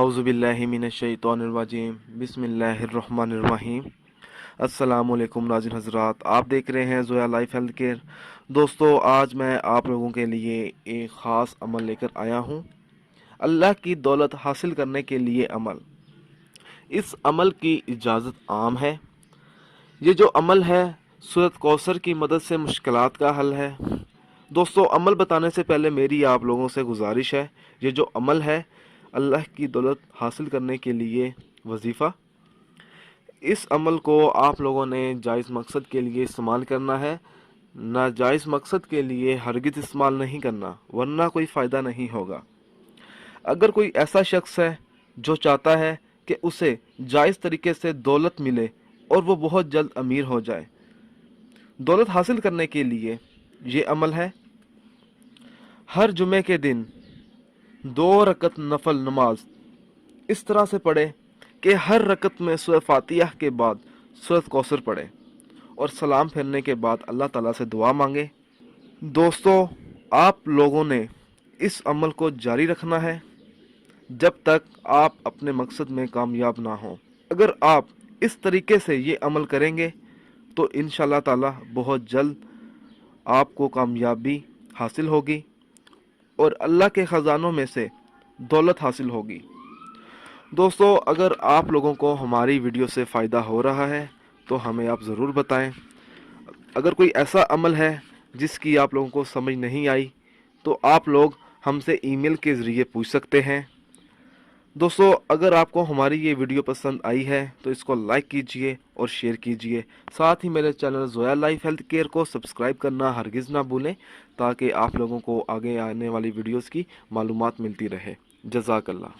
اعوذ باللہ من الشیطان الرجیم بسم اللہ الرحمن الرحیم۔ السلام علیکم ناظرین حضرات، آپ دیکھ رہے ہیں زویا لائف ہیلتھ کیئر۔ دوستو، آج میں آپ لوگوں کے لیے ایک خاص عمل لے کر آیا ہوں، اللہ کی دولت حاصل کرنے کے لیے عمل۔ اس عمل کی اجازت عام ہے۔ یہ جو عمل ہے سورۃ کوثر کی مدد سے مشکلات کا حل ہے۔ دوستو، عمل بتانے سے پہلے میری آپ لوگوں سے گزارش ہے، یہ جو عمل ہے اللہ کی دولت حاصل کرنے کے لیے وظیفہ، اس عمل کو آپ لوگوں نے جائز مقصد کے لیے استعمال کرنا ہے، ناجائز مقصد کے لیے ہرگز استعمال نہیں کرنا، ورنہ کوئی فائدہ نہیں ہوگا۔ اگر کوئی ایسا شخص ہے جو چاہتا ہے کہ اسے جائز طریقے سے دولت ملے اور وہ بہت جلد امیر ہو جائے، دولت حاصل کرنے کے لیے یہ عمل ہے: ہر جمعے کے دن 2 رکعت نفل نماز اس طرح سے پڑھے کہ ہر رکعت میں سورہ فاتحہ کے بعد سورۃ کوثر پڑھے اور سلام پھیرنے کے بعد اللہ تعالیٰ سے دعا مانگے۔ دوستو، آپ لوگوں نے اس عمل کو جاری رکھنا ہے جب تک آپ اپنے مقصد میں کامیاب نہ ہوں۔ اگر آپ اس طریقے سے یہ عمل کریں گے تو انشاءاللہ تعالیٰ بہت جلد آپ کو کامیابی حاصل ہوگی اور اللہ کے خزانوں میں سے دولت حاصل ہوگی۔ دوستو، اگر آپ لوگوں کو ہماری ویڈیو سے فائدہ ہو رہا ہے تو ہمیں آپ ضرور بتائیں۔ اگر کوئی ایسا عمل ہے جس کی آپ لوگوں کو سمجھ نہیں آئی تو آپ لوگ ہم سے ای میل کے ذریعے پوچھ سکتے ہیں۔ دوستو، اگر آپ کو ہماری یہ ویڈیو پسند آئی ہے تو اس کو لائک کیجئے اور شیئر کیجئے، ساتھ ہی میرے channel Zoya life health care کو سبسکرائب کرنا ہرگز نہ بھولیں تاکہ آپ لوگوں کو آگے آنے والی ویڈیوز کی معلومات ملتی رہے۔ جزاک اللہ۔